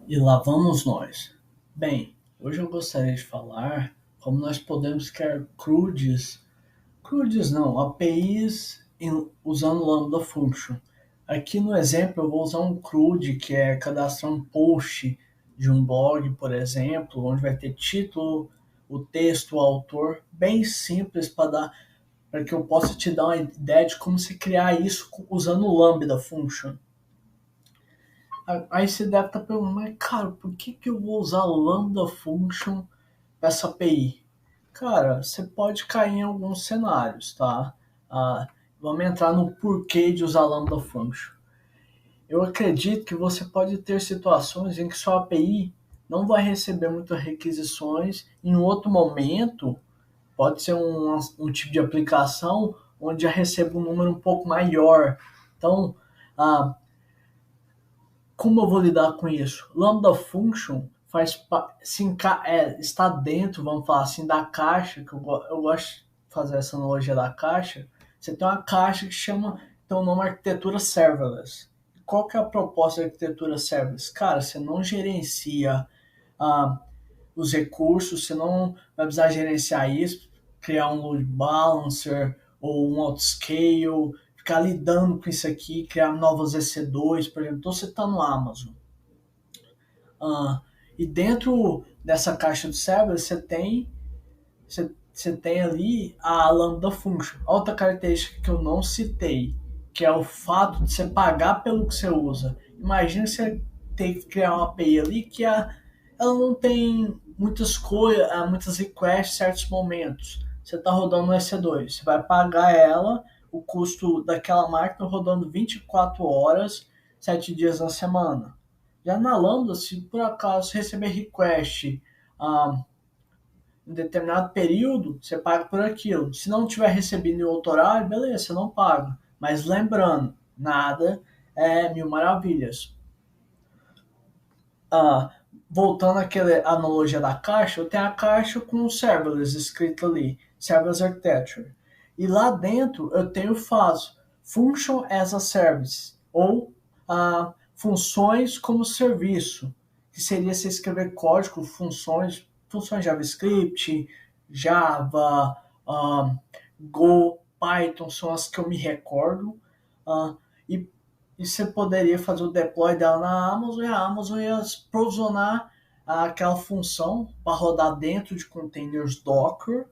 E lá vamos nós. Bem, hoje eu gostaria de falar como nós podemos criar CRUDs não, APIs usando Lambda Function. Aqui no exemplo eu vou usar um CRUD, que é cadastrar um post de um blog, por exemplo, onde vai ter título, o texto, o autor, bem simples para que eu possa te dar uma ideia de como se criar isso usando o Lambda Function. Aí você deve estar perguntando, mas cara, por que eu vou usar Lambda Function para essa API? Cara, você pode cair em alguns cenários, tá? Ah, vamos entrar no porquê de usar Lambda Function. Eu acredito que você pode ter situações em que sua API não vai receber muitas requisições. Em outro momento, pode ser um tipo de aplicação onde já recebe um número um pouco maior. Então, ah, como eu vou lidar com isso? Lambda Function está dentro, vamos falar assim, da caixa, que eu gosto de fazer essa analogia da caixa. Você tem uma caixa que chama, tem o nome arquitetura serverless. Qual que é a proposta da arquitetura serverless? Cara, você não gerencia ah, os recursos, você não vai precisar gerenciar isso, criar um load balancer ou um autoscale, ficar lidando com isso aqui, criar novos EC2, por exemplo. Então você está no Amazon. Ah, e dentro dessa caixa de server você tem ali a Lambda Function. Outra característica que eu não citei, que é o fato de você pagar pelo que você usa. Imagina você ter que criar uma API ali ela não tem muitas coisas, muitas requests em certos momentos. Você está rodando no EC2, você vai pagar ela, o custo daquela máquina rodando 24 horas, 7 dias na semana. Já na Lambda, se por acaso receber request ah, em determinado período, você paga por aquilo. Se não tiver recebido em outro horário, beleza, você não paga. Mas lembrando, nada é mil maravilhas. Ah, voltando àquela analogia da caixa, eu tenho a caixa com o serverless escrito ali, serverless architecture. E lá dentro eu tenho o FAS, Function as a Service, ou funções como serviço, que seria se escrever código, funções JavaScript, Java, Go, Python, são as que eu me recordo. Ah, e e você poderia fazer o deploy dela na Amazon e a Amazon ia provisionar aquela função para rodar dentro de containers Docker.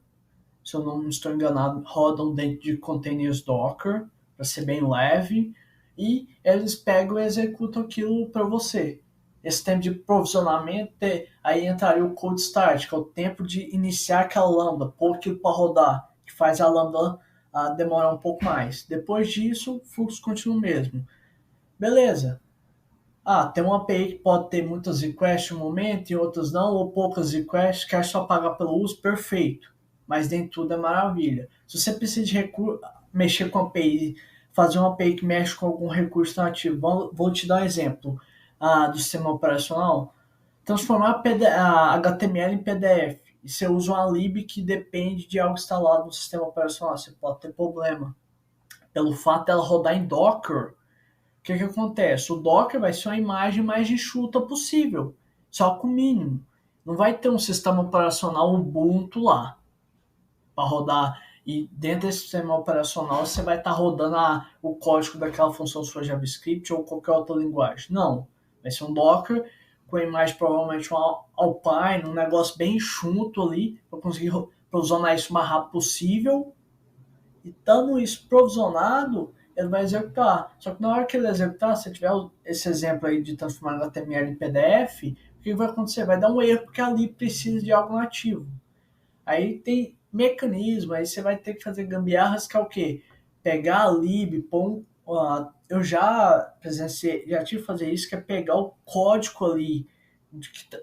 Se eu não estou enganado, rodam dentro de containers Docker para ser bem leve e eles pegam e executam aquilo para você. Esse tempo de provisionamento, aí entraria o cold start, que é o tempo de iniciar aquela lambda, pôr aquilo para rodar, que faz a lambda demorar um pouco mais. Depois disso, o fluxo continua o mesmo. Beleza. Tem uma API que pode ter muitas requests no momento e outras não, ou poucas requests, quer só pagar pelo uso, perfeito. Mas nem tudo é maravilha. Se você precisa de mexer com a API, fazer uma API que mexe com algum recurso nativo, vou te dar um exemplo do sistema operacional. Transformar HTML em PDF. E você usa uma lib que depende de algo instalado no sistema operacional. Você pode ter problema. Pelo fato dela rodar em Docker, que acontece? O Docker vai ser uma imagem mais enxuta possível, só com o mínimo. Não vai ter um sistema operacional Ubuntu lá para rodar. E dentro desse sistema operacional você vai estar rodando o código daquela função sua JavaScript ou qualquer outra linguagem. Não. Vai ser um Docker com a imagem provavelmente um Alpine, um negócio bem enxuto ali, para conseguir provisionar isso o mais rápido possível. E estando isso provisionado, ele vai executar. Só que na hora que ele executar, se tiver esse exemplo aí de transformar HTML em PDF, o que vai acontecer? Vai dar um erro porque ali precisa de algo nativo. Aí tem mecanismo, aí você vai ter que fazer gambiarras que é o quê? Pegar a lib, eu já presenciei, já tive que fazer isso, que é pegar o código ali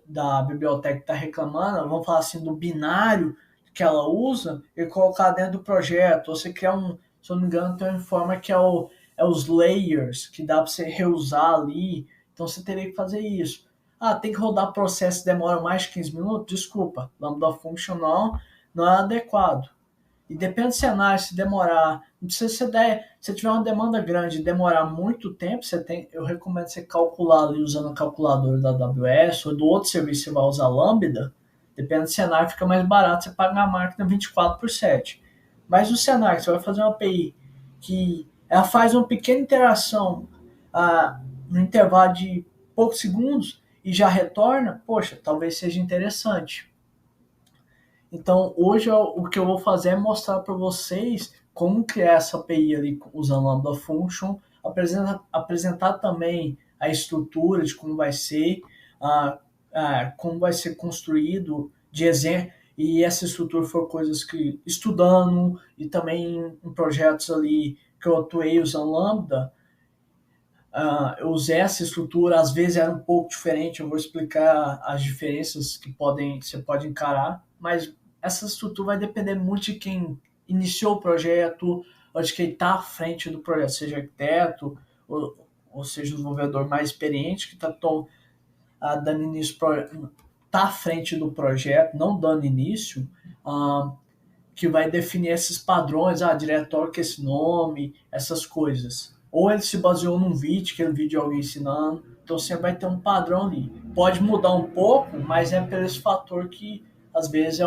da biblioteca que está reclamando, vamos falar assim, do binário que ela usa, e colocar dentro do projeto. Ou você criar se eu não me engano, tem uma forma que é os layers, que dá para você reusar ali. Então você teria que fazer isso. Tem que rodar processo, demora mais de 15 minutos? Desculpa, Lambda Function não é adequado. E depende do cenário, se demorar, não precisa ser 10, se tiver uma demanda grande e demorar muito tempo, eu recomendo você calcular ali usando a calculadora da AWS ou do outro serviço que você vai usar Lambda, depende do cenário, fica mais barato você pagar a máquina 24/7. Mas no cenário, você vai fazer uma API que ela faz uma pequena interação no intervalo de poucos segundos e já retorna, poxa, talvez seja interessante. Então, hoje o que eu vou fazer é mostrar para vocês como criar essa API ali usando Lambda Function, apresentar também a estrutura de como vai ser, como vai ser construído de exemplo, e essa estrutura for coisas que estudando e também em projetos ali que eu atuei usando Lambda, eu usei essa estrutura, às vezes era um pouco diferente, eu vou explicar as diferenças que você pode encarar, mas essa estrutura vai depender muito de quem iniciou o projeto, ou de quem está à frente do projeto, seja arquiteto, ou seja, o desenvolvedor mais experiente que está dando início, está à frente do projeto, não dando início, que vai definir esses padrões, diretório com esse nome, essas coisas. Ou ele se baseou num vídeo, aquele vídeo de alguém ensinando, então você vai ter um padrão ali. Pode mudar um pouco, mas é por esse fator que às vezes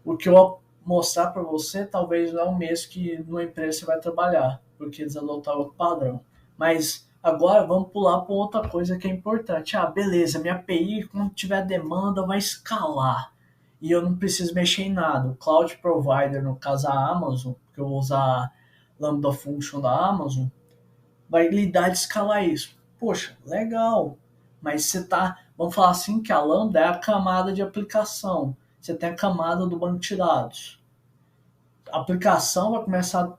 o que eu vou mostrar para você talvez não é o mesmo que numa empresa você vai trabalhar, porque eles adotaram outro padrão. Mas agora vamos pular para outra coisa que é importante. Beleza, minha API, quando tiver demanda, vai escalar e eu não preciso mexer em nada. O Cloud Provider, no caso a Amazon, que eu vou usar Lambda Function da Amazon, vai lidar de escalar isso. Poxa, legal. Mas vamos falar assim que a Lambda é a camada de aplicação. Você tem a camada do banco de dados. A aplicação vai começar a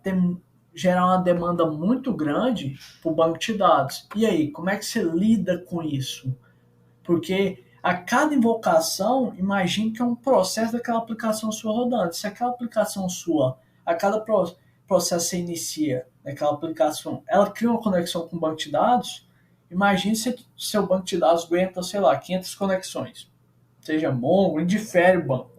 gerar uma demanda muito grande para o banco de dados. E aí, como é que você lida com isso? Porque a cada invocação, imagine que é um processo daquela aplicação sua rodando. Se aquela aplicação sua, a cada processo que você inicia naquela aplicação, ela cria uma conexão com o banco de dados, imagine se seu banco de dados aguenta, sei lá, 500 conexões. Seja Mongo, indifere o banco.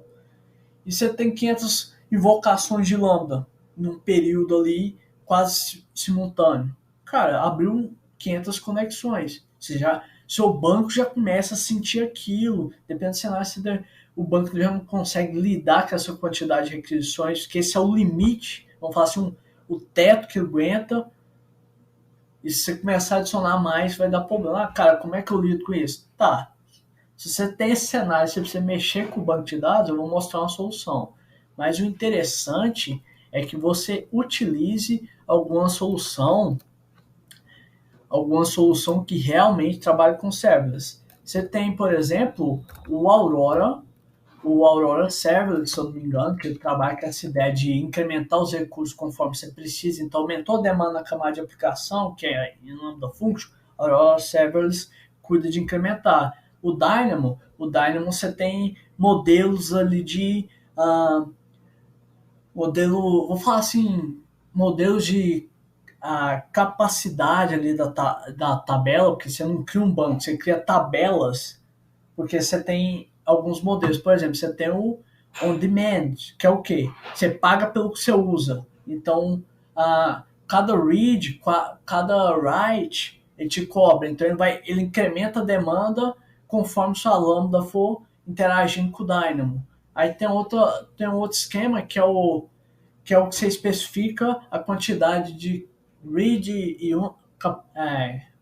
E você tem 500 invocações de Lambda num período ali quase simultâneo. Cara, abriu 500 conexões. Seu banco já começa a sentir aquilo. Depende do cenário, o banco já não consegue lidar com essa quantidade de requisições, que esse é o limite, vamos falar assim, o teto que aguenta. E se você começar a adicionar mais, vai dar problema. Cara, como é que eu lido com isso? Tá, se você tem esse cenário, se você mexer com o banco de dados, eu vou mostrar uma solução. Mas o interessante é que você utilize alguma solução que realmente trabalhe com serverless. Você tem, por exemplo, o Aurora Serverless, se eu não me engano, que ele trabalha com essa ideia de incrementar os recursos conforme você precisa. Então, aumentou a demanda na camada de aplicação, que é em nome da function, Aurora Serverless cuida de incrementar. O Dynamo você tem modelos ali vou falar assim, modelos de capacidade ali da tabela, porque você não cria um banco, você cria tabelas, porque você tem alguns modelos. Por exemplo, você tem o on demand, que é o quê? Você paga pelo que você usa. Então, cada read, cada write, ele te cobra. Então, ele incrementa a demanda conforme sua lambda for interagindo com o Dynamo. Aí tem um outro esquema que é o que você especifica a quantidade de read e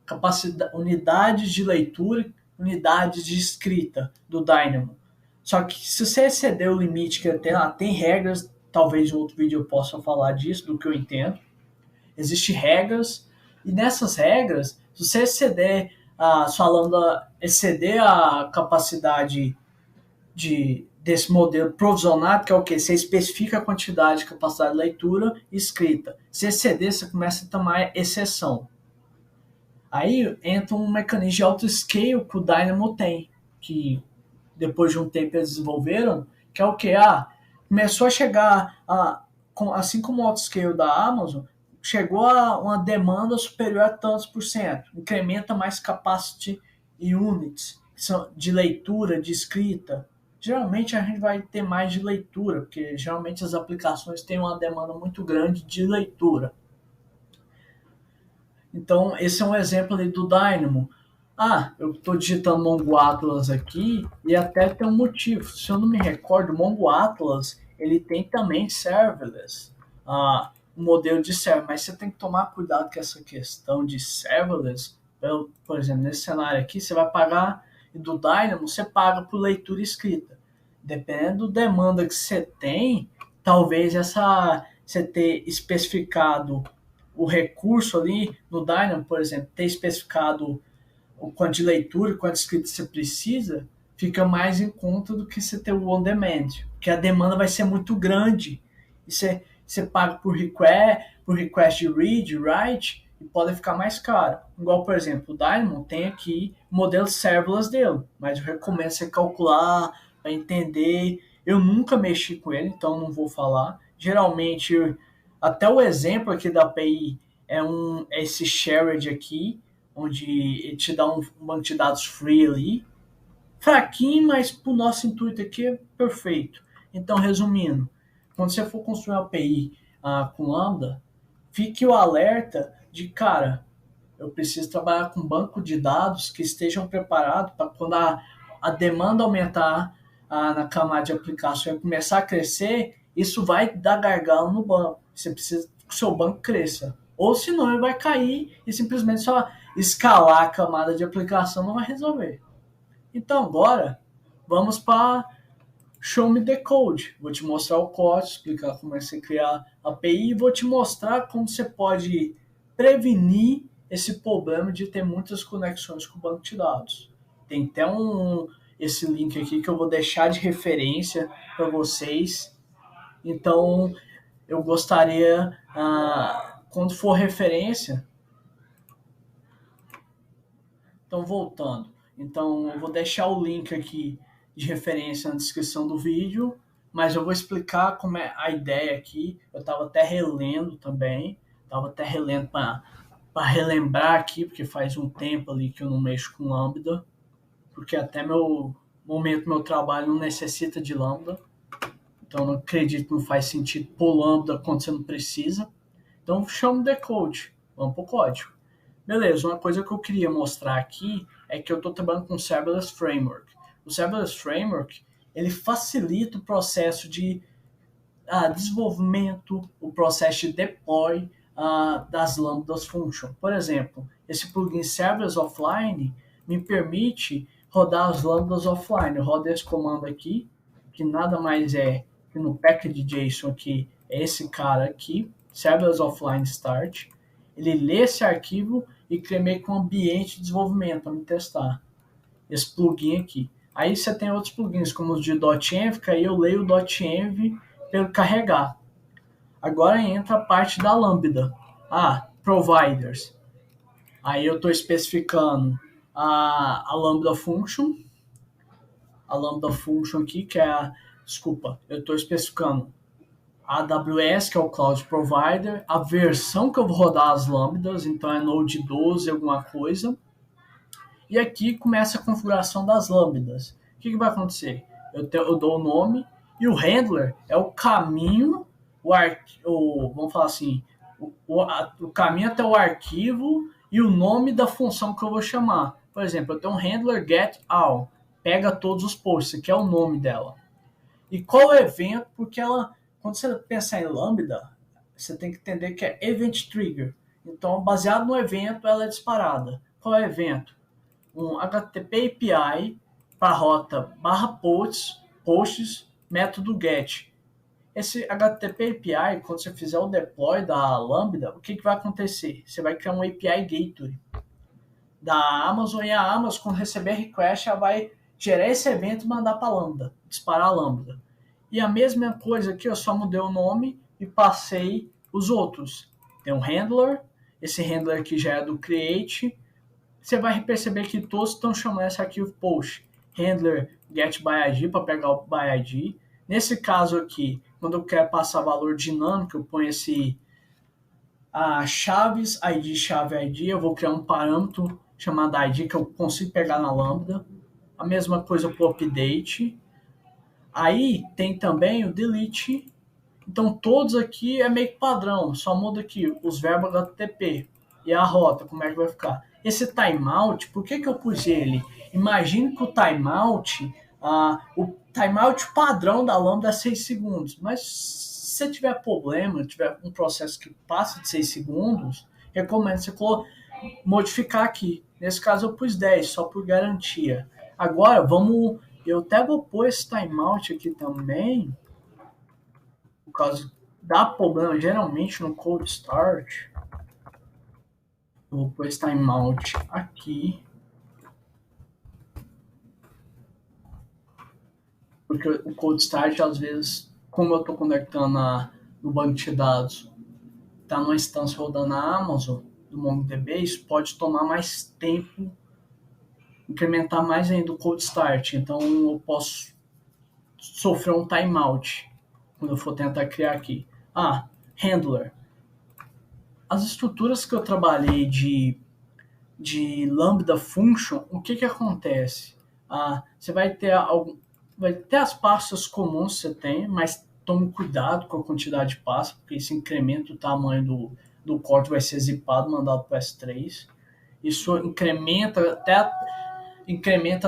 capacidade, unidades de leitura, unidades de escrita do Dynamo. Só que se você exceder o limite que ele tem lá, tem regras, talvez em outro vídeo eu possa falar disso, do que eu entendo. Existem regras, e nessas regras, se você exceder a capacidade desse modelo provisionado, que é o que? Você especifica a quantidade de capacidade de leitura e escrita. Se exceder, você começa a tomar exceção. Aí entra um mecanismo de auto-scale que o Dynamo tem, que depois de um tempo eles desenvolveram, que é o que? Começou a chegar, assim como o auto-scale da Amazon, chegou a uma demanda superior a tantos por cento. Incrementa mais capacity units de leitura, de escrita. Geralmente a gente vai ter mais de leitura, porque geralmente as aplicações têm uma demanda muito grande de leitura. Então, esse é um exemplo ali do Dynamo. Ah, eu estou digitando Mongo Atlas aqui e até tem um motivo. Se eu não me recordo, o Mongo Atlas ele tem também serverless, um modelo de server, mas você tem que tomar cuidado com essa questão de serverless. Por exemplo, nesse cenário aqui, você vai pagar, e do Dynamo você paga por leitura escrita. Dependendo da demanda que você tem, talvez você ter especificado o recurso ali no Dynamo, por exemplo, ter especificado o quanto de leitura, quanto de escrita você precisa, fica mais em conta do que você ter o on demand, porque a demanda vai ser muito grande. E você paga por request de read, write, e pode ficar mais caro. Igual, por exemplo, o Dynamo tem aqui o modelo serverless dele, mas eu recomendo você calcular para entender. Eu nunca mexi com ele, então não vou falar. Geralmente, até o exemplo aqui da API é esse shared aqui, onde ele te dá um banco de dados free ali. Fraquinho, mas para o nosso intuito aqui é perfeito. Então, resumindo, quando você for construir uma API com Lambda, fique o alerta de, cara, eu preciso trabalhar com um banco de dados que estejam preparados para quando a demanda aumentar na camada de aplicação e começar a crescer, isso vai dar gargalo no banco. Você precisa que o seu banco cresça. Ou senão ele vai cair e simplesmente só escalar a camada de aplicação não vai resolver. Então agora vamos para Show Me the Code. Vou te mostrar o código, explicar como é que você criar a API e vou te mostrar como você pode prevenir esse problema de ter muitas conexões com o banco de dados. Tem até esse link aqui que eu vou deixar de referência para vocês. Então eu gostaria, quando for referência, então voltando. Então eu vou deixar o link aqui de referência na descrição do vídeo, mas eu vou explicar como é a ideia aqui. Eu estava até relendo também, estava até relendo para relembrar aqui, porque faz um tempo ali que eu não mexo com Lambda, porque até meu trabalho não necessita de Lambda, então não acredito que não faz sentido pôr Lambda quando você não precisa. Então chama de code, vamos para o código. Beleza, uma coisa que eu queria mostrar aqui é que eu estou trabalhando com o Serverless Framework. O Serverless Framework, ele facilita o processo de desenvolvimento, o processo de deploy das Lambdas Function. Por exemplo, esse plugin Serverless Offline me permite rodar as Lambdas offline. Eu rodo esse comando aqui, que nada mais é que no package JSON aqui, é esse cara aqui, Serverless Offline Start. Ele lê esse arquivo e cria meio que um ambiente de desenvolvimento para me testar. Esse plugin aqui. Aí você tem outros plugins, como os de .env, que aí eu leio o .env pelo carregar. Agora entra a parte da Lambda. Providers. Aí eu estou especificando a Lambda Function. A Lambda Function aqui, que é eu estou especificando a AWS, que é o Cloud Provider, a versão que eu vou rodar as lambdas, então é Node 12, alguma coisa. E aqui começa a configuração das lambdas. O que vai acontecer? Eu dou o nome e o handler é o caminho, vamos falar assim, o caminho até o arquivo e o nome da função que eu vou chamar. Por exemplo, eu tenho um handler getAll, pega todos os posts, que é o nome dela. E qual é o evento? Porque quando você pensar em Lambda, você tem que entender que é Event Trigger. Então, baseado no evento, ela é disparada. Qual é o evento? Um HTTP API para a rota /posts, método get. Esse HTTP API, quando você fizer o deploy da Lambda, o que vai acontecer? Você vai criar um API Gateway da Amazon, e a Amazon, quando receber request, ela vai gerar esse evento e mandar para a Lambda, disparar a Lambda. E a mesma coisa aqui, eu só mudei o nome e passei os outros. Tem um handler, esse handler aqui já é do create. Você vai perceber que todos estão chamando esse arquivo post. Handler getById para pegar o byId. Nesse caso aqui, quando eu quero passar valor dinâmico, eu ponho chaves, ID, chave, ID. Eu vou criar um parâmetro chamado ID que eu consigo pegar na Lambda. A mesma coisa para o update. Aí tem também o delete. Então todos aqui é meio que padrão, só muda aqui os verbos HTTP e a rota, como é que vai ficar. Esse timeout, por que eu pus ele? Imagine que o timeout padrão da Lambda é 6 segundos, mas se você tiver problema, tiver um processo que passa de 6 segundos, recomendo você modificar aqui. Nesse caso eu pus 10, só por garantia. Agora eu até vou pôr esse timeout aqui também, por causa dá problema geralmente no cold start. Eu vou pôr esse timeout aqui, porque o cold start às vezes, como eu estou conectando no banco de dados, está numa instância rodando na Amazon do MongoDB, isso pode tomar mais tempo, incrementar mais ainda o cold start. Então eu posso sofrer um timeout quando eu for tentar criar aqui. Handler. As estruturas que eu trabalhei de Lambda Function, o que acontece? Você vai ter as pastas comuns que você tem, mas tome cuidado com a quantidade de pastas, porque isso incrementa o tamanho do código, vai ser zipado, mandado para o S3. Isso incrementa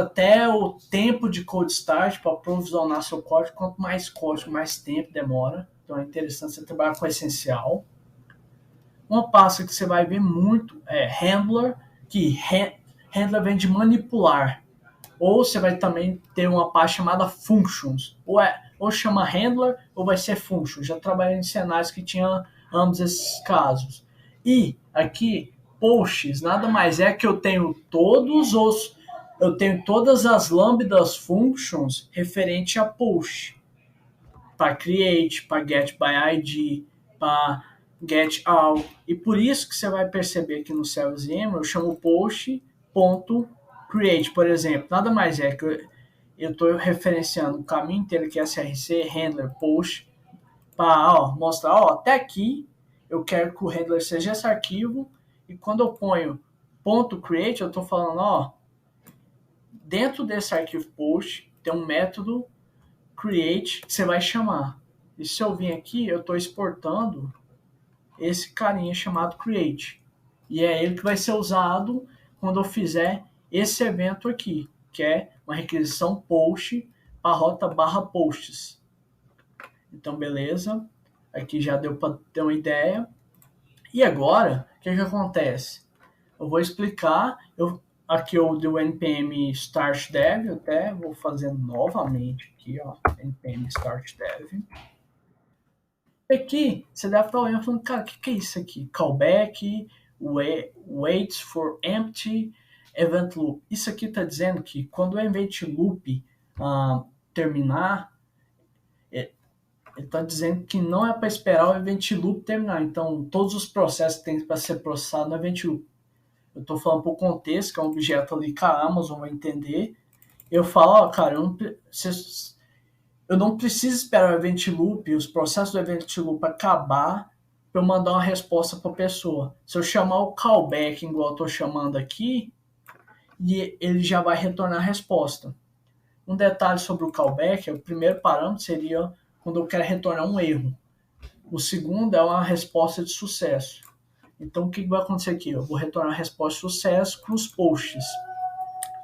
até o tempo de cold start para provisionar seu código. Quanto mais código, mais tempo demora. Então é interessante você trabalhar com o essencial. Uma pasta que você vai ver muito é handler, que handler vem de manipular. Ou você vai também ter uma pasta chamada functions. Ou chama handler ou vai ser function. Já trabalhei em cenários que tinham ambos esses casos. E aqui, posts, nada mais é que eu tenho todas as lambdas functions referente a post. Para create, para get by ID, para get all. E por isso que você vai perceber que no ServiceM eu chamo post.create, por exemplo. Nada mais é que eu estou referenciando o caminho inteiro que é SRC, handler, post, para mostrar, até aqui eu quero que o handler seja esse arquivo, e quando eu ponho .create, eu estou falando, dentro desse arquivo post tem um método create que você vai chamar. E se eu vir aqui, eu estou exportando esse carinha chamado create. E é ele que vai ser usado quando eu fizer esse evento aqui, que é uma requisição post para a rota /posts. Então, beleza. Aqui já deu para ter uma ideia. E agora, o que acontece? Eu vou explicar. Aqui eu dei o npm start dev, eu até vou fazer novamente aqui, npm start dev. Aqui, você deve estar olhando e falando, cara, o que é isso aqui? Callback, waits for empty, event loop. Isso aqui está dizendo que quando o event loop terminar, ele está dizendo que não é para esperar o event loop terminar. Então, todos os processos que tem para ser processado no event loop. Eu estou falando para o contexto, que é um objeto ali que a Amazon vai entender. Eu falo, cara, eu não preciso esperar o event loop, os processos do event loop acabar para eu mandar uma resposta para a pessoa. Se eu chamar o callback, igual eu estou chamando aqui, e ele já vai retornar a resposta. Um detalhe sobre o callback, o primeiro parâmetro seria quando eu quero retornar um erro. O segundo é uma resposta de sucesso. Então, o que vai acontecer aqui? Eu vou retornar a resposta de sucesso com os posts.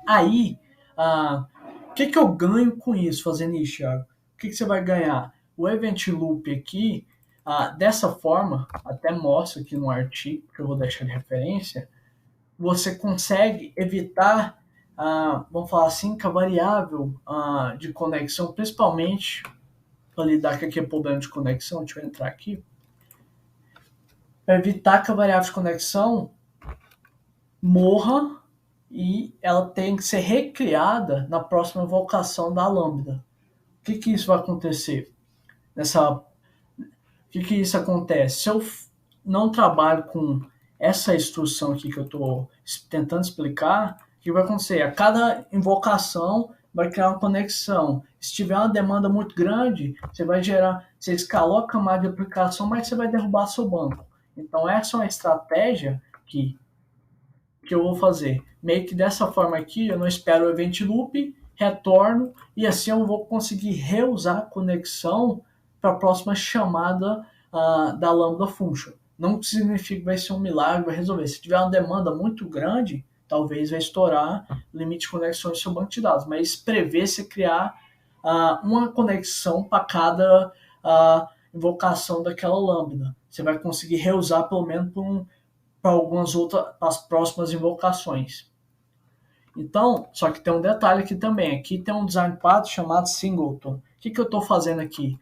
Aí, o que eu ganho com isso, fazendo isso, Thiago? O que você vai ganhar? O Event Loop aqui, dessa forma, até mostra aqui no artigo, que eu vou deixar de referência, você consegue evitar, vamos falar assim, que a variável de conexão, principalmente para lidar com aquele problema de conexão, deixa eu entrar aqui, para evitar que a variável de conexão morra e ela tem que ser recriada na próxima invocação da Lambda. O que isso vai acontecer? O que isso acontece? Se eu não trabalho com essa instrução aqui que eu estou tentando explicar, o que vai acontecer? A cada invocação vai criar uma conexão. Se tiver uma demanda muito grande, você escalou a camada de aplicação, mas você vai derrubar seu banco. Então, essa é uma estratégia que eu vou fazer. Meio que dessa forma aqui, eu não espero o event loop, retorno, e assim eu vou conseguir reusar a conexão para a próxima chamada da Lambda Function. Não significa que vai ser um milagre, vai resolver. Se tiver uma demanda muito grande, talvez vai estourar o limite de conexões no seu banco de dados, mas prever se criar uma conexão para cada invocação daquela lambda. Você vai conseguir reusar pelo menos para algumas outras, para as próximas invocações. Então, só que tem um detalhe aqui também. Aqui tem um design path chamado singleton. O que eu estou fazendo aqui?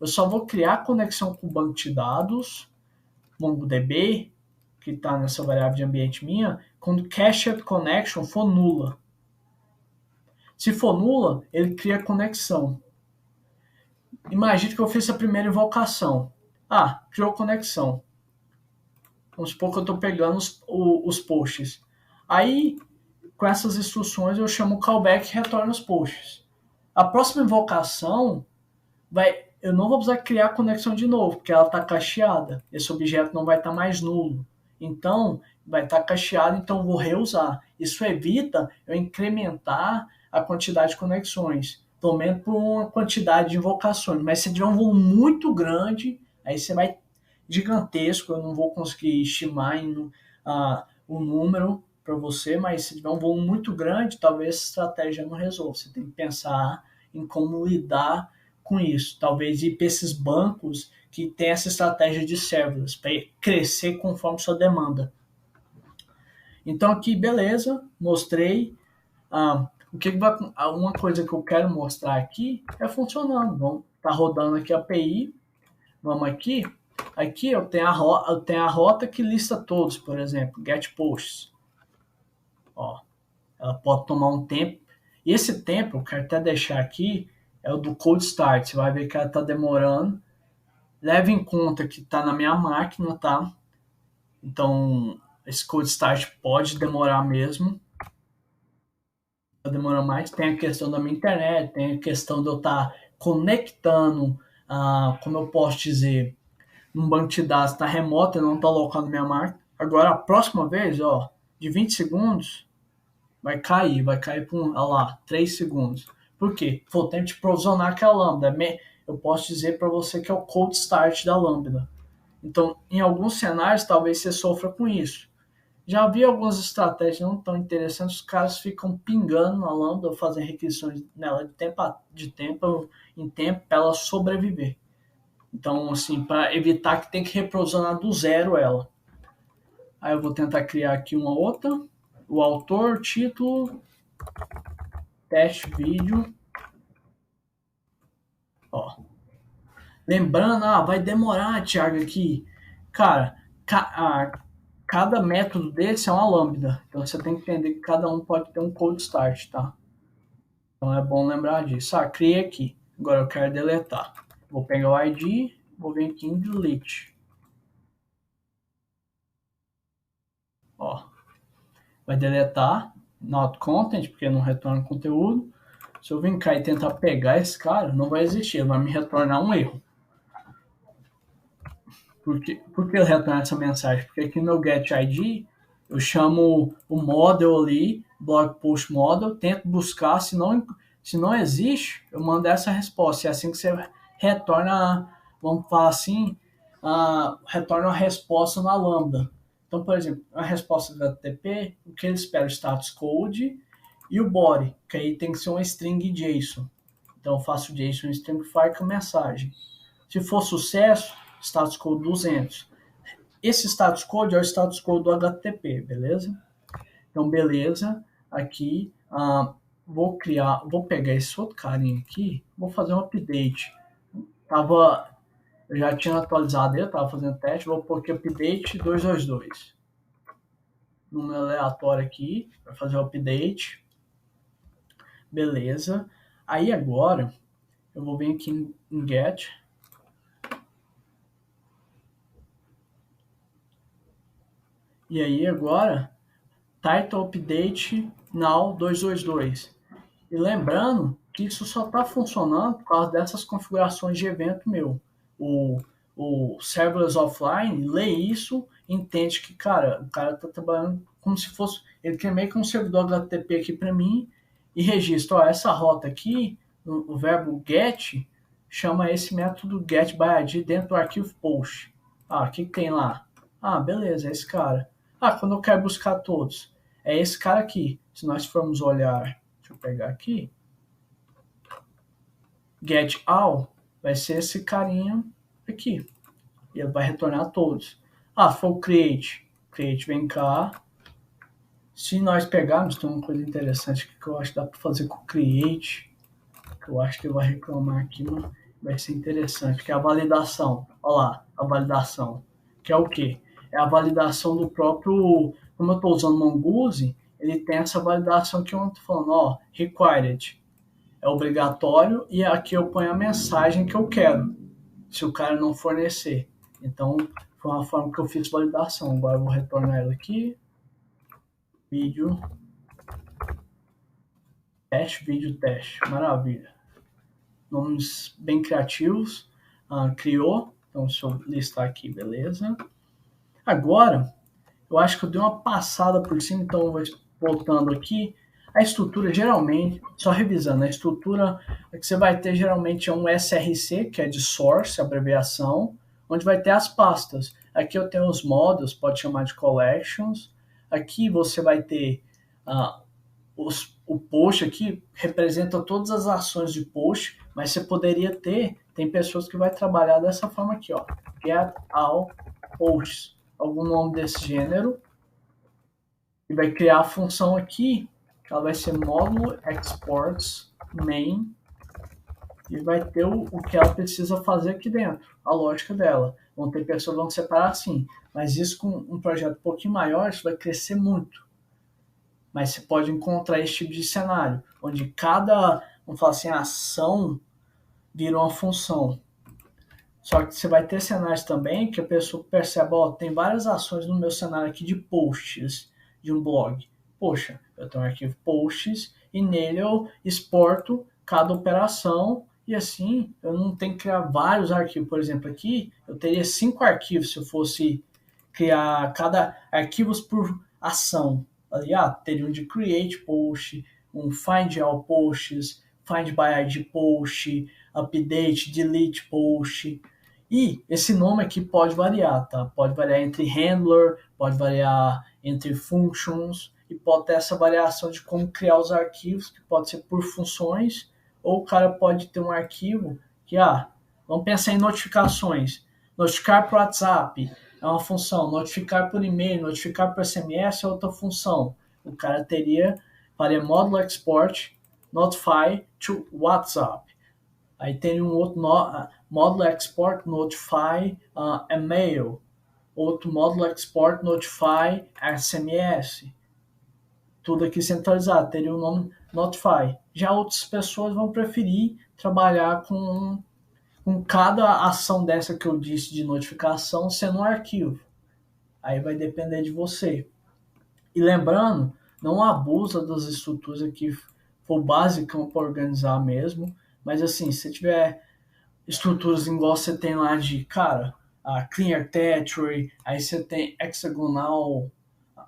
Eu só vou criar conexão com o banco de dados, MongoDB, que está nessa variável de ambiente minha, quando cached connection for nula. Se for nula, ele cria conexão. Imagine que eu fiz a primeira invocação. Criou conexão. Vamos supor que eu estou pegando os posts. Aí, com essas instruções, eu chamo o callback e retorno os posts. A próxima invocação, eu não vou precisar criar conexão de novo, porque ela está cacheada. Esse objeto não vai estar mais nulo. Então, vai estar cacheado, então eu vou reusar. Isso evita eu incrementar a quantidade de conexões, pelo menos por uma quantidade de invocações. Mas se tiver um volume muito grande, aí você vai gigantesco, eu não vou conseguir estimar o número para você, mas se tiver um volume muito grande, talvez essa estratégia não resolva. Você tem que pensar em como lidar com isso. Talvez ir para esses bancos que tem essa estratégia de serverless, para crescer conforme sua demanda. Então aqui, beleza, mostrei. Uma coisa que eu quero mostrar aqui é funcionando. Vamos tá rodando aqui a API. Vamos aqui. Aqui eu tenho a rota que lista todos, por exemplo, get posts. Ela pode tomar um tempo. E esse tempo, eu quero até deixar aqui, é o do cold start. Você vai ver que ela está demorando. Leve em conta que está na minha máquina, tá? Então, esse cold start pode demorar mesmo. Demora mais. Tem a questão da minha internet, tem a questão de eu estar conectando, como eu posso dizer, um banco de dados está remoto e não está local na minha máquina. Agora, a próxima vez, de 20 segundos, vai cair por 3 segundos. Por quê? Foi o tempo de provisionar aquela lambda. Eu posso dizer para você que é o cold start da lambda. Então, em alguns cenários, talvez você sofra com isso. Já vi algumas estratégias não tão interessantes, os caras ficam pingando na lambda ou fazem requisições nela de tempo em tempo para ela sobreviver. Então, assim, para evitar que tem que reprovisionar do zero ela. Aí eu vou tentar criar aqui uma outra. O autor, título, teste vídeo. Lembrando, vai demorar, Thiago, aqui. Cara, cada método desse é uma lambda. Então você tem que entender que cada um pode ter um cold start, tá? Então é bom lembrar disso. Criei aqui. Agora eu quero deletar. Vou pegar o ID, vou vir aqui em delete. Vai deletar not content, porque não retorna conteúdo. Se eu vir cá e tentar pegar esse cara, não vai existir, ele vai me retornar um erro. Por que ele retorna essa mensagem? Porque aqui no get ID, eu chamo o model ali, blog post model, tento buscar, se não existe, eu mando essa resposta. É assim que você retorna, vamos falar assim, retorna uma resposta na lambda. Então, por exemplo, a resposta do HTTP, o que ele espera? O status code e o body, que aí tem que ser uma string JSON. Então, eu faço JSON stringify com mensagem. Se for sucesso, status code 200. Esse status code é o status code do HTTP, beleza? Então, beleza. Aqui, vou pegar esse outro carinha aqui, vou fazer um update. Eu já tinha atualizado ele, estava fazendo teste, vou pôr aqui update 222. Número aleatório aqui, para fazer o update. Beleza. Aí agora, eu vou vir aqui em get. E aí agora, title update now 222. E lembrando que isso só está funcionando por causa dessas configurações de evento meu. O serverless offline lê isso, entende que, o cara está trabalhando como se fosse... Ele quer meio que um servidor HTTP aqui para mim, e registro, ó, essa rota aqui, o verbo get, chama esse método getById dentro do arquivo post. Ah, o que tem lá? Ah, beleza, é esse cara. Ah, quando eu quero buscar todos, é esse cara aqui. Se nós formos olhar, deixa eu pegar aqui, getAll vai ser esse carinha aqui. E ele vai retornar todos. Ah, foi o create. Create vem cá. Se nós pegarmos, tem uma coisa interessante aqui que eu acho que dá para fazer com o create, que eu acho que ele vai reclamar aqui, mas vai ser interessante, que é a validação. Olha lá, a validação. Que é o quê? É a validação do próprio... Como eu estou usando Mongoose, ele tem essa validação que eu estou falando, ó, required. É obrigatório e aqui eu ponho a mensagem que eu quero, se o cara não fornecer. Então, foi uma forma que eu fiz validação. Agora eu vou retornar ela aqui. Vídeo teste. Maravilha. Nomes bem criativos. Criou. Então, se eu listar aqui, beleza. Agora, eu acho que eu dei uma passada por cima, então eu vou voltando aqui. A estrutura, geralmente, só revisando, a estrutura que você vai ter geralmente é um SRC, que é de Source, abreviação, onde vai ter as pastas. Aqui eu tenho os modos, pode chamar de Collections. Aqui você vai ter o post aqui, representa todas as ações de post, mas você poderia ter, tem pessoas que vai trabalhar dessa forma aqui, ó, get all posts, algum nome desse gênero, e vai criar a função aqui, que ela vai ser módulo exports main, e vai ter o que ela precisa fazer aqui dentro, a lógica dela. Vão ter pessoas que vão separar assim, mas isso com um projeto um pouquinho maior, isso vai crescer muito. Mas você pode encontrar esse tipo de cenário, onde cada, vamos falar assim, ação vira uma função. Só que você vai ter cenários também que a pessoa percebe, ó, tem várias ações no meu cenário aqui de posts de um blog. Poxa, eu tenho um arquivo posts e nele eu exporto cada operação e assim eu não tenho que criar vários arquivos. Por exemplo, aqui eu teria 5 arquivos se eu fosse criar cada arquivos por ação. Ali, teria um de create post, um find all posts, find by id post, update, delete post. E esse nome aqui pode variar, tá? Pode variar entre handler, pode variar entre functions, e pode ter essa variação de como criar os arquivos, que pode ser por funções, ou o cara pode ter um arquivo que, vamos pensar em notificações. Notificar por WhatsApp é uma função, notificar por e-mail, notificar por SMS é outra função. O cara faria módulo export, notify to WhatsApp. Aí tem um outro módulo export notify email, outro módulo export notify SMS, tudo aqui centralizado, teria o nome notify. Já outras pessoas vão preferir trabalhar com cada ação dessa que eu disse de notificação sendo um arquivo. Aí vai depender de você. E lembrando, não abusa das estruturas aqui, for básico para organizar mesmo, mas assim, se tiver estruturas igual você tem lá de, a Clean Architecture, aí você tem Hexagonal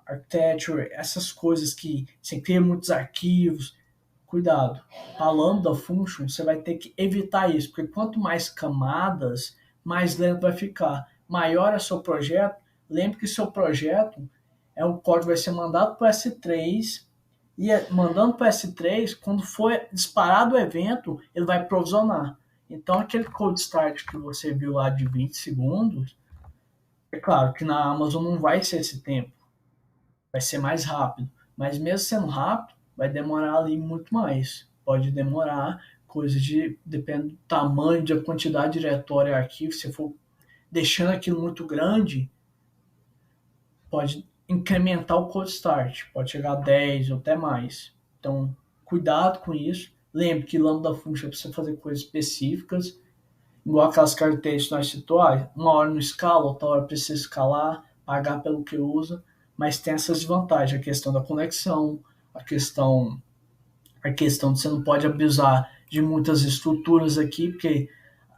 Architecture, essas coisas que você cria muitos arquivos, cuidado. A Lambda Function, você vai ter que evitar isso, porque quanto mais camadas, mais lento vai ficar. Maior é seu projeto, lembre que seu projeto o código vai ser mandado para o S3, e mandando para o S3, quando for disparado o evento, ele vai provisionar. Então, aquele code start que você viu lá de 20 segundos, é claro que na Amazon não vai ser esse tempo, vai ser mais rápido. Mas mesmo sendo rápido, vai demorar ali muito mais. Pode demorar depende do tamanho, da quantidade de diretório e arquivo. Se for deixando aquilo muito grande, pode incrementar o code start, pode chegar a 10 ou até mais. Então, cuidado com isso. Lembre que Lambda Function é para você fazer coisas específicas, igual aquelas características que nós citamos, uma hora não escala, outra hora precisa escalar, pagar pelo que usa, mas tem essas desvantagens, a questão da conexão, a questão de você não pode abusar de muitas estruturas aqui, porque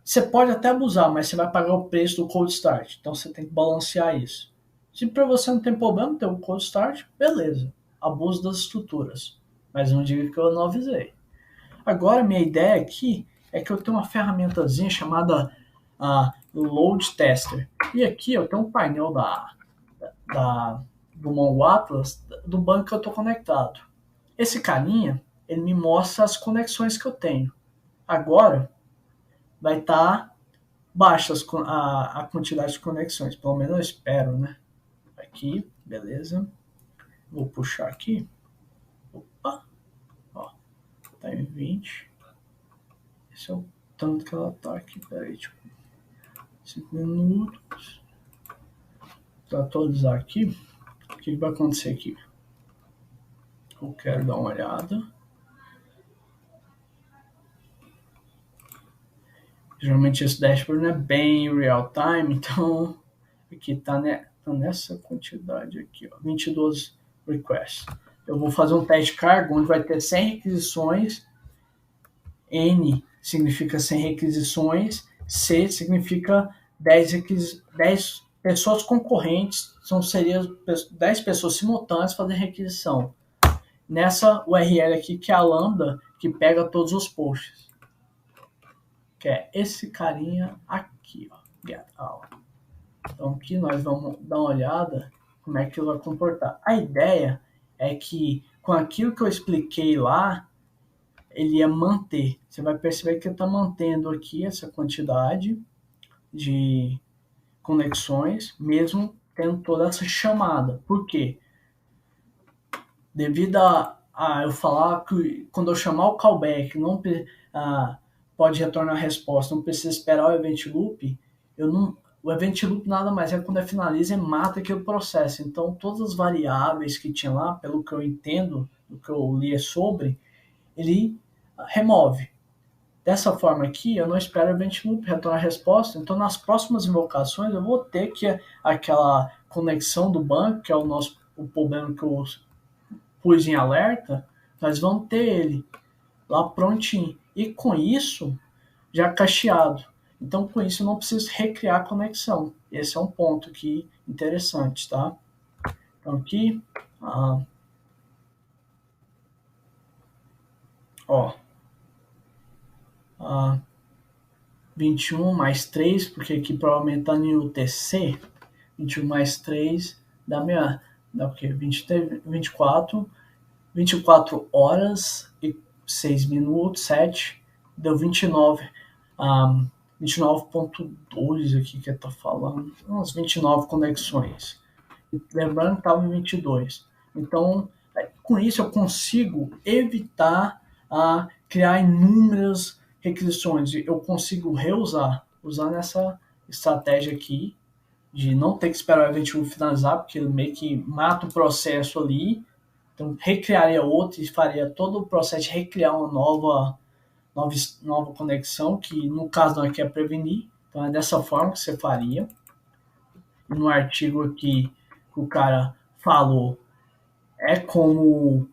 você pode até abusar, mas você vai pagar o preço do cold start, então você tem que balancear isso. Se para você não tem problema ter o cold start, beleza, abuso das estruturas. mas não diga que eu não avisei. Agora, minha ideia aqui é que eu tenho uma ferramentazinha chamada Load Tester. E aqui eu tenho um painel do Mongo Atlas do banco que eu estou conectado. Esse carinha, ele me mostra as conexões que eu tenho. Agora, vai estar baixa a quantidade de conexões, pelo menos eu espero, né? Aqui, beleza. Vou puxar aqui. Opa, ó, tá em 20. Esse é o tanto que ela tá aqui. Peraí, tipo, 5 minutos. Para atualizar aqui, o que vai acontecer aqui? Eu quero dar uma olhada. Geralmente esse dashboard não é bem real time, então aqui tá nessa quantidade aqui, ó, 22 requests. Eu vou fazer um teste de carga onde vai ter 100 requisições, N significa 100 requisições, C significa 10 pessoas concorrentes, seriam 10 pessoas simultâneas fazendo requisição. Nessa URL aqui, que é a lambda, que pega todos os posts. Que é esse carinha aqui, ó, get out. Então aqui nós vamos dar uma olhada como é que ele vai comportar. A ideia é que com aquilo que eu expliquei lá, ele ia manter. Você vai perceber que ele está mantendo aqui essa quantidade de conexões, mesmo tendo toda essa chamada. Por quê? Devido a eu falar que quando eu chamar o callback não pode retornar a resposta, não precisa esperar o event loop, o event loop nada mais é quando finaliza e mata aquele processo. Então todas as variáveis que tinha lá, pelo que eu entendo, do que eu li sobre, ele remove. Dessa forma aqui, eu não espero o event loop retornar a resposta, então nas próximas invocações eu vou ter que aquela conexão do banco, que é o problema que eu pus em alerta, nós vamos ter ele lá prontinho. E com isso, já cacheado. Então, com isso, eu não preciso recriar a conexão. Esse é um ponto aqui interessante, tá? Então, aqui, ó, 21 mais 3, porque aqui provavelmente está no UTC, 21 mais 3 dá o quê? 24 horas e 6 minutos, 7, deu 29, 29.2 aqui que está falando, umas 29 conexões. Lembrando que estava em 22. Então, com isso eu consigo evitar criar inúmeras requisições. Eu consigo usar nessa estratégia aqui, de não ter que esperar o event loop finalizar, porque ele meio que mata o processo ali. Então, recriaria outro e faria todo o processo de recriar uma nova conexão, que no caso não é que é prevenir. Então, é dessa forma que você faria. E no artigo aqui que o cara falou, é como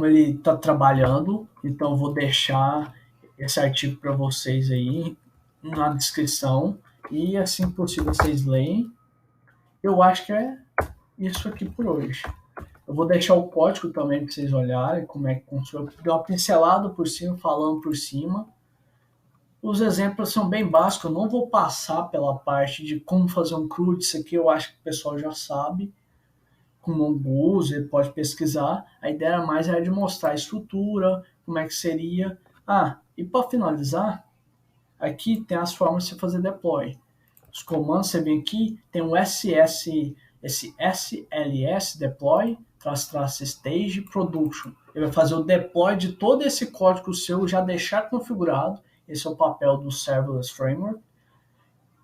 ele está trabalhando. Então, eu vou deixar esse artigo para vocês aí na descrição. E assim que possível vocês leem. Eu acho que é isso aqui por hoje. Eu vou deixar o código também para vocês olharem como é que funciona. Deu uma pincelada por cima, falando por cima. Os exemplos são bem básicos, eu não vou passar pela parte de como fazer um CRUD, isso aqui eu acho que o pessoal já sabe. Com Mongoose, ele pode pesquisar. A ideia mais era de mostrar a estrutura, como é que seria. E para finalizar, aqui tem as formas de você fazer deploy. Os comandos, você vem aqui, tem um esse SLS deploy, /stage production. Ele vai fazer o deploy de todo esse código seu, já deixar configurado. Esse é o papel do Serverless Framework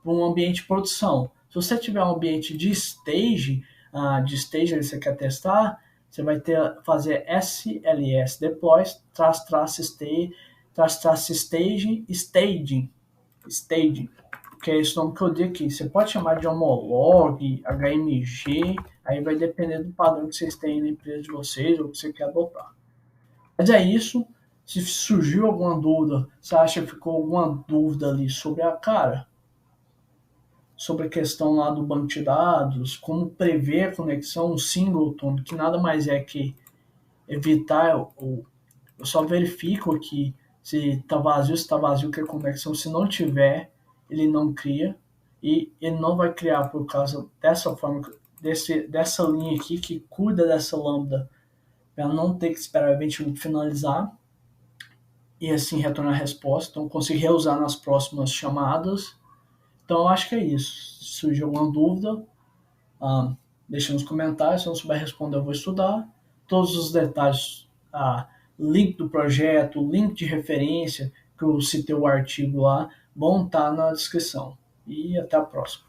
para um ambiente de produção. Se você tiver um ambiente de stage que você quer testar, você vai fazer SLS deploy, staging, que é esse nome que eu dei aqui. Você pode chamar de homolog, HMG, aí vai depender do padrão que vocês têm na empresa de vocês ou que você quer adotar. Mas é isso. Se surgiu alguma dúvida, você acha que ficou alguma dúvida ali sobre sobre a questão lá do banco de dados, como prever a conexão, um singleton, que nada mais é que evitar, eu só verifico aqui se está vazio, se está vazio, que é conexão. Se não tiver, ele não cria. E ele não vai criar por causa dessa forma, dessa linha aqui que cuida dessa lambda, para não ter que esperar o evento finalizar e assim retornar a resposta. Então, conseguir reusar nas próximas chamadas. Então, eu acho que é isso. Se surgir alguma dúvida, ah, deixa nos comentários. Se eu não souber responder, eu vou estudar. Todos os detalhes, link do projeto, link de referência, que eu citei o artigo lá, vão estar na descrição. E até a próxima.